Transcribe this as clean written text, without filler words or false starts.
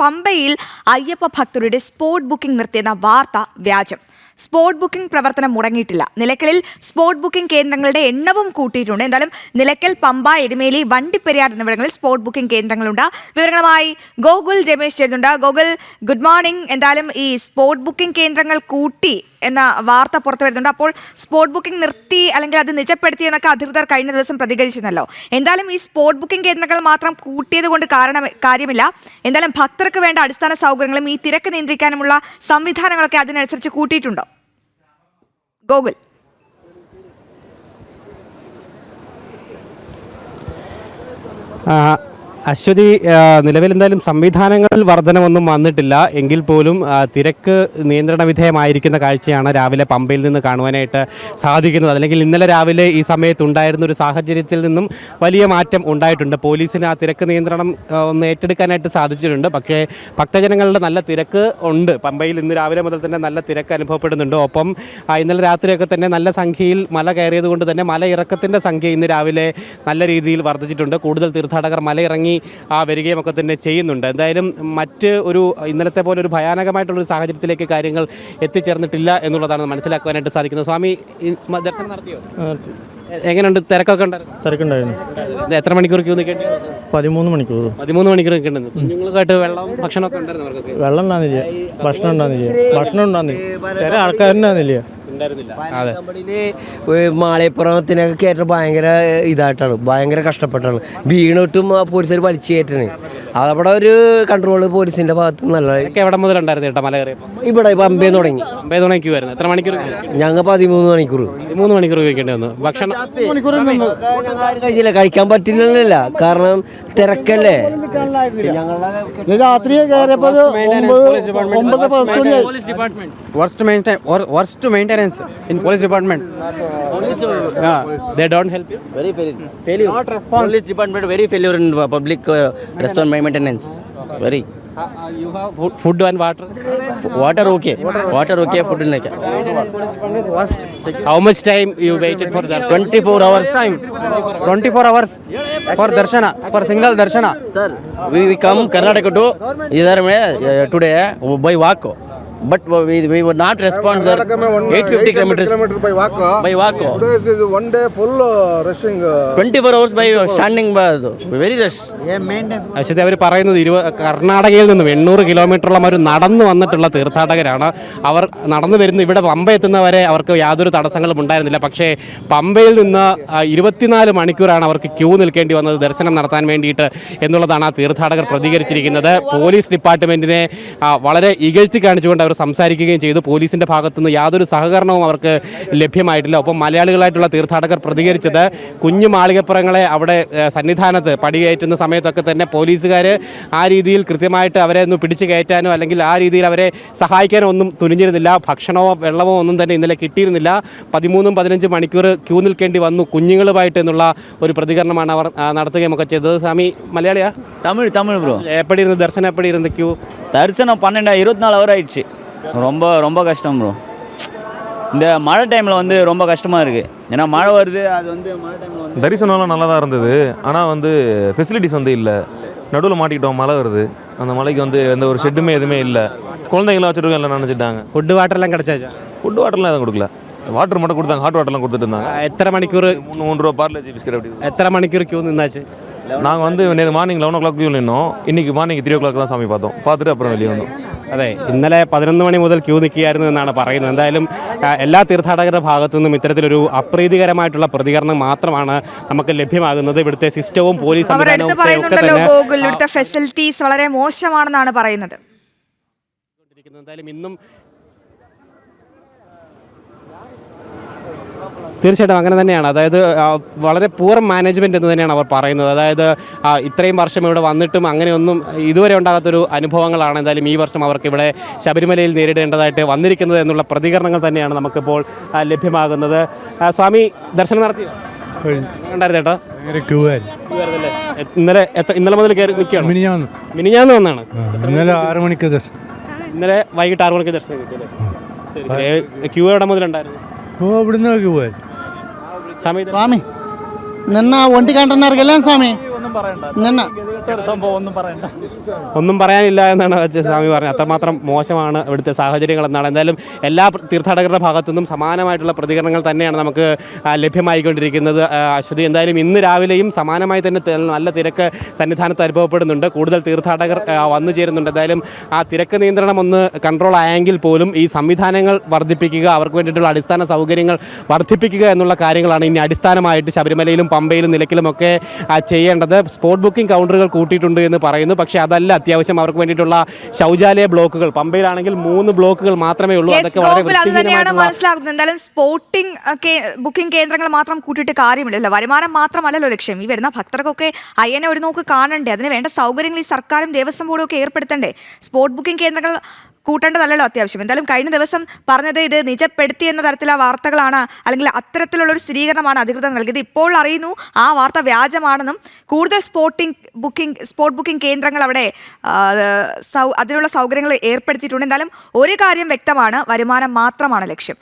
പമ്പയിൽ അയ്യപ്പ ഭക്തരുടെ spot booking നിർത്തിയെന്ന വാർത്ത വ്യാജം. സ്പോട്ട് ബുക്കിംഗ് പ്രവർത്തനം മുടങ്ങിയിട്ടില്ല. നിലയ്ക്കലിൽ സ്പോട്ട് ബുക്കിംഗ് കേന്ദ്രങ്ങളുടെ എണ്ണവും കൂട്ടിയിട്ടുണ്ട്. എന്തായാലും നിലയ്ക്കൽ, പമ്പ, എരുമേലി, വണ്ടിപ്പെരിയാർ എന്നിവിടങ്ങളിൽ സ്പോട്ട് ബുക്കിംഗ് കേന്ദ്രങ്ങളുണ്ട്. വിവരങ്ങളുമായി ഗോകുൽ രമേശ് ചേരുന്നുണ്ട്. Gokul, good morning. എന്തായാലും ഈ സ്പോട്ട് ബുക്കിംഗ് കേന്ദ്രങ്ങൾ കൂട്ടി എന്ന വാർത്ത പുറത്തു വരുന്നുണ്ട്. അപ്പോൾ സ്പോട്ട് ബുക്കിംഗ് നിർത്തി അല്ലെങ്കിൽ അത് നിജപ്പെടുത്തി എന്നൊക്കെ അധികൃതർ കഴിഞ്ഞ ദിവസം പ്രതികരിച്ചിരുന്നല്ലോ. എന്തായാലും ഈ സ്പോട്ട് ബുക്കിംഗ് കേന്ദ്രങ്ങൾ മാത്രം കൂട്ടിയത് കൊണ്ട് കാര്യമില്ല. എന്തായാലും ഭക്തർക്ക് വേണ്ട അടിസ്ഥാന സൗകര്യങ്ങളും ഈ തിരക്ക് നിയന്ത്രിക്കാനുമുള്ള സംവിധാനങ്ങളൊക്കെ അതിനനുസരിച്ച് കൂട്ടിയിട്ടുണ്ടോ? ഗോകുൽ. അശ്വതി, നിലവിൽ എന്തായാലും സംവിധാനങ്ങളിൽ വർധനമൊന്നും വന്നിട്ടില്ല എങ്കിൽ പോലും തിരക്ക് നിയന്ത്രണ വിധേയമായിരിക്കുന്ന കാഴ്ചയാണ് രാവിലെ പമ്പയിൽ നിന്ന് കാണുവാനായിട്ട് സാധിക്കുന്നത്. അല്ലെങ്കിൽ ഇന്നലെ രാവിലെ ഈ സമയത്തുണ്ടായിരുന്ന ഒരു സാഹചര്യത്തിൽ നിന്നും വലിയ മാറ്റം ഉണ്ടായിട്ടുണ്ട്. പോലീസിന് ആ തിരക്ക് നിയന്ത്രണം ഒന്ന് ഏറ്റെടുക്കാനായിട്ട് സാധിച്ചിട്ടുണ്ട്. പക്ഷേ ഭക്തജനങ്ങളുടെ നല്ല തിരക്ക് ഉണ്ട്. പമ്പയിൽ ഇന്ന് രാവിലെ മുതൽ തന്നെ നല്ല തിരക്ക് അനുഭവപ്പെടുന്നുണ്ട്. ഒപ്പം ഇന്നലെ രാത്രിയൊക്കെ തന്നെ നല്ല സംഖ്യയിൽ മല കയറിയത് കൊണ്ട് തന്നെ മല ഇറക്കത്തിൻ്റെ സംഖ്യ ഇന്ന് രാവിലെ നല്ല രീതിയിൽ വർദ്ധിച്ചിട്ടുണ്ട്. കൂടുതൽ തീർത്ഥാടകർ മലയിറങ്ങി വരികയും ഒക്കെ തന്നെ ചെയ്യുന്നുണ്ട്. എന്തായാലും മറ്റ് ഒരു ഇന്നലത്തെ പോലെ ഒരു ഭയാനകമായിട്ടുള്ളൊരു സാഹചര്യത്തിലേക്ക് കാര്യങ്ങൾ എത്തിച്ചേർന്നിട്ടില്ല എന്നുള്ളതാണ് മനസ്സിലാക്കുവാനായിട്ട് സാധിക്കുന്നത്. സ്വാമി, ദർശനം നടത്തിയോ? എങ്ങനെയുണ്ട്? തിരക്കൊക്കെ തിരക്കുണ്ടായിരുന്നു. എത്ര മണിക്കൂർ ക്യൂ നിൽക്കേണ്ടി? 13 മണിക്കൂർ. 13 മണിക്കൂർ നിൽക്കേണ്ടത്. കുഞ്ഞുങ്ങൾക്കായിട്ട് വെള്ളം ഭക്ഷണമൊക്കെ ഉണ്ടായിരുന്നു അവർക്ക്? വെള്ളം ഉണ്ടാകുന്നില്ല, ഭക്ഷണം ഉണ്ടാകുന്നില്ല, ഭക്ഷണം ഉണ്ടാകുന്നില്ല, ചില ആൾക്കാരുണ്ടാകുന്നില്ല. മാളിയപ്പുറത്തിനൊക്കെ കയറ്റം ഭയങ്കര ഇതായിട്ടാണ്, ഭയങ്കര കഷ്ടപ്പെട്ടാണ്. വീണിട്ടും പോലീസുകാർ വലിച്ചു കയറ്റണേ. അതവിടെ ഒരു കൺട്രോള് പോലീസിന്റെ ഭാഗത്ത് നല്ല. എവിടെ മുതൽ ഉണ്ടായിരുന്നു ചേട്ടാ മല കയറി? ഇവിടെ പമ്പേ തുടങ്ങി. എത്ര മണിക്കൂർ? ഞങ്ങൾ 13 മണിക്കൂർ. 13 മണിക്കൂർ കഴിക്കേണ്ടി വന്നു. ഭക്ഷണം കഴിച്ചില്ല, കഴിക്കാൻ പറ്റില്ല. കാരണം തിരക്കല്ലേ. രാത്രി worst maintenance in police department. They don't help you? Very failure. Not response. Police department very failure in public restaurant maintenance. Very. You have food and water? Water okay. Food in like. How much time you waited for darshan? 24 hours Time 24 hours for darshana, for single darshana. Sir, we come Karnataka to idhar today by walk. But we would not respond there. 850 kilometers by walk. Today's is one day full rushing. 24 hours by standing by very rush. Aswathy, അവർ പറയുന്നത് കർണാടകയിൽ നിന്നും 800 കിലോമീറ്ററോളം അവർ നടന്നു വന്നിട്ടുള്ള തീർത്ഥാടകരാണ്. അവർ നടന്നു വരുന്ന ഇവിടെ പമ്പ എത്തുന്നവരെ അവർക്ക് യാതൊരു തടസ്സങ്ങളും ഉണ്ടായിരുന്നില്ല. പക്ഷേ പമ്പയിൽ നിന്ന് 24 മണിക്കൂറാണ് അവർക്ക് ക്യൂ നിൽക്കേണ്ടി വന്നത് ദർശനം നടത്താൻ വേണ്ടിയിട്ട് എന്നുള്ളതാണ് ആ തീർത്ഥാടകർ പ്രതികരിച്ചിരിക്കുന്നത്. പോലീസ് ഡിപ്പാർട്ട്മെൻറ്റിനെ വളരെ ഇകഴ്ത്തി കാണിച്ചുകൊണ്ട് അവർ സംസാരിക്കുകയും ചെയ്തു. പോലീസിൻ്റെ ഭാഗത്തുനിന്ന് യാതൊരു സഹകരണവും അവർക്ക് ലഭ്യമായിട്ടില്ല. ഒപ്പം മലയാളികളായിട്ടുള്ള തീർത്ഥാടകർ പ്രതികരിച്ചത് കുഞ്ഞു മാളികപ്പുറങ്ങളെ അവിടെ സന്നിധാനത്ത് പടികയറ്റുന്ന സമയത്തൊക്കെ തന്നെ പോലീസുകാർ ആ രീതിയിൽ കൃത്യമായിട്ട് അവരെ ഒന്ന് പിടിച്ചു കയറ്റാനോ അല്ലെങ്കിൽ ആ രീതിയിൽ അവരെ സഹായിക്കാനോ ഒന്നും തുനിഞ്ഞിരുന്നില്ല. ഭക്ഷണമോ വെള്ളമോ ഒന്നും തന്നെ ഇന്നലെ കിട്ടിയിരുന്നില്ല. 13-15 മണിക്കൂർ ക്യൂ നിൽക്കേണ്ടി വന്നു കുഞ്ഞുങ്ങളുമായിട്ട് എന്നുള്ള ഒരു പ്രതികരണമാണ് അവർ നടത്തുകയും ഒക്കെ ചെയ്തത്. സ്വാമി മലയാളിയാ? தமிழ் ப்ரோ. எப்படி இருந்தது தரிசனம்? எப்படி இருந்த கியூ? தரிசனம் 24 ஹவர் ஆயிடுச்சு. ரொம்ப கஷ்டம் ப்ரோ. இந்த மழை டைமில் வந்து ரொம்ப கஷ்டமாக இருக்குது. ஏன்னா மழை வருது, அது வந்து மழை டைமில் வந்து தரிசனம்லாம் நல்லா தான் இருந்தது. ஆனால் வந்து ஃபெசிலிட்டிஸ் வந்து இல்லை. நடுவில் மாட்டிக்கிட்டோம், மழை வருது. அந்த மலைக்கு வந்து எந்த ஒரு ஷெட்டுமே எதுவுமே இல்லை. குழந்தைங்களாம் வச்சுருக்கோம், எல்லாம் நினச்சிட்டாங்க. ஃபுட்டு வாட்டர்லாம் கிடச்சாச்சா? ஃபுட்டு வாட்டர்லாம் எதுவும் கொடுக்கல. வாட்டர் மட்டும் கொடுத்தாங்க, ஹாட் வாட்டர்லாம் கொடுத்துட்டு இருந்தாங்க. எத்தனை மணிக்கூர்? 3 ரூபா பார்லேஜி பிஸ்கட். அப்படி எத்தனை மணிக்கூர் கியூ நின்னாச்சு? நாங்கள் வந்து நேற்று மார்னிங் 11 o'clock கியூ நின்னோம். இன்றைக்கி மார்னிங் 3 o'clock தான் சாமி பார்த்தோம். பார்த்துட்டு அப்புறம் வெளியே வந்தோம். അതെ, ഇന്നലെ 11 മണി മുതൽ ക്യൂ നിൽക്കുകയായിരുന്നു എന്നാണ് പറയുന്നത്. എന്തായാലും എല്ലാ തീർത്ഥാടകരുടെ ഭാഗത്തു നിന്നും ഇത്തരത്തിലൊരു അപ്രീതികരമായിട്ടുള്ള പ്രതികരണം മാത്രമാണ് നമുക്ക് ലഭ്യമാകുന്നത്. ഇവിടുത്തെ സിസ്റ്റവും പോലീസ് ഇവിടുത്തെ ഫെസിലിറ്റീസ് വളരെ മോശമാണെന്നാണ് പറയുന്നത്. എന്തായാലും ഇന്നും തീർച്ചയായിട്ടും അങ്ങനെ തന്നെയാണ്. അതായത് വളരെ പൂർ മാനേജ്മെൻറ്റ് എന്ന് തന്നെയാണ് അവർ പറയുന്നത്. അതായത് ഇത്രയും വർഷം ഇവിടെ വന്നിട്ടും അങ്ങനെയൊന്നും ഇതുവരെ ഉണ്ടാകാത്തൊരു അനുഭവങ്ങളാണ് എന്തായാലും ഈ വർഷം അവർക്ക് ഇവിടെ ശബരിമലയിൽ നേരിടേണ്ടതായിട്ട് വന്നിരിക്കുന്നത് എന്നുള്ള പ്രതികരണങ്ങൾ തന്നെയാണ് നമുക്കിപ്പോൾ ലഭ്യമാകുന്നത്. സ്വാമി, ദർശനം നടത്തിയോ? ഉണ്ടായിരുന്നു ചേട്ടാ? ഇന്നലെ മുതൽ കയറി നിൽക്കുകയാണ്? മിനിഞ്ഞാന്ന് വന്നാണ്. ഇന്നലെ 6 മണിക്ക് ദർശനം. ഇന്നലെ വൈകിട്ട് 6 മണിക്ക് ദർശനം കിട്ടിയല്ലേ? ശരി. ക്യൂ എവിടെ മുതലുണ്ടായിരുന്നു? ഇവിടുന്ന് ക്യൂ స్వామి నిన్న 1 గంటన్నరకి వెళ్ళాను స్వామి. ഒന്നും പറയാനില്ല എന്നാണ് സ്വാമി പറഞ്ഞത്. അത്രമാത്രം മോശമാണ് ഇവിടുത്തെ സാഹചര്യങ്ങൾ എന്നാണ്. എന്തായാലും എല്ലാ തീർത്ഥാടകരുടെ ഭാഗത്തു നിന്നും സമാനമായിട്ടുള്ള പ്രതികരണങ്ങൾ തന്നെയാണ് നമുക്ക് ലഭ്യമായിക്കൊണ്ടിരിക്കുന്നത്. അശ്വതി, എന്തായാലും ഇന്ന് രാവിലെയും സമാനമായി തന്നെ നല്ല തിരക്ക് സന്നിധാനത്ത് അനുഭവപ്പെടുന്നുണ്ട്. കൂടുതൽ തീർത്ഥാടകർ വന്നു ചേരുന്നുണ്ട്. എന്തായാലും ആ തിരക്ക് നിയന്ത്രണം ഒന്ന് കൺട്രോൾ ആയെങ്കിൽ പോലും ഈ സംവിധാനങ്ങൾ വർദ്ധിപ്പിക്കുക, അവർക്ക് വേണ്ടിയിട്ടുള്ള അടിസ്ഥാന സൗകര്യങ്ങൾ വർദ്ധിപ്പിക്കുക എന്നുള്ള കാര്യങ്ങളാണ് ഇനി അടിസ്ഥാനമായിട്ട് ശബരിമലയിലും പമ്പയിലും നിലയ്ക്കലുമൊക്കെ ചെയ്യേണ്ടത്. സ്പോട്ട് ബുക്കിംഗ് കൗണ്ടറുകൾ കൂട്ടിയിട്ടുണ്ട് എന്ന് പറയുന്നു. പക്ഷേ അതല്ല, അത്യാവശ്യം അവർക്ക് വേണ്ടിയിട്ടുള്ള ശൗചാലയ ബ്ലോക്കുകൾ പമ്പയിലാണെങ്കിൽ 3 ബ്ലോക്കുകൾ മാത്രമേ ഉള്ളൂ. അതൊക്കെ വളരെ അത് തന്നെയാണ് മനസ്സിലാക്കുന്നത്. എന്തായാലും സ്പോട്ടിംഗ് ബുക്കിംഗ് കേന്ദ്രങ്ങൾ മാത്രം കൂട്ടിയിട്ട് കാര്യമില്ലല്ലോ. വരുമാനം മാത്രമല്ലല്ലോ ലക്ഷ്യം. ഈ വരുന്ന ഭക്തർക്കൊക്കെ അയ്യനെ ഒരു നോക്ക് കാണണ്ടേ? അതിന് വേണ്ട സൗകര്യങ്ങൾ ഈ സർക്കാരും ദേവസ്വം ബോർഡും ഒക്കെ ഏർപ്പെടുത്തണ്ടേ? സ്പോട്ട് ബുക്കിംഗ് കേന്ദ്രങ്ങൾ കൂട്ടേണ്ടതല്ലോ അത്യാവശ്യം. എന്തായാലും കഴിഞ്ഞ ദിവസം പറഞ്ഞത് ഇത് നിജപ്പെടുത്തി എന്ന തരത്തിലുള്ള വാർത്തകളാണ്, അല്ലെങ്കിൽ അത്തരത്തിലുള്ളൊരു സ്ഥിരീകരണമാണ് അധികൃതർ നൽകിയത്. ഇപ്പോൾ അറിയുന്നു ആ വാർത്ത വ്യാജമാണെന്നും കൂടുതൽ സ്പോട്ട് ബുക്കിംഗ് കേന്ദ്രങ്ങൾ അവിടെ അതിനുള്ള സൗകര്യങ്ങൾ ഏർപ്പെടുത്തിയിട്ടുണ്ട്. എന്തായാലും ഒരു കാര്യം വ്യക്തമാണ്, വരുമാനം മാത്രമാണ് ലക്ഷ്യം.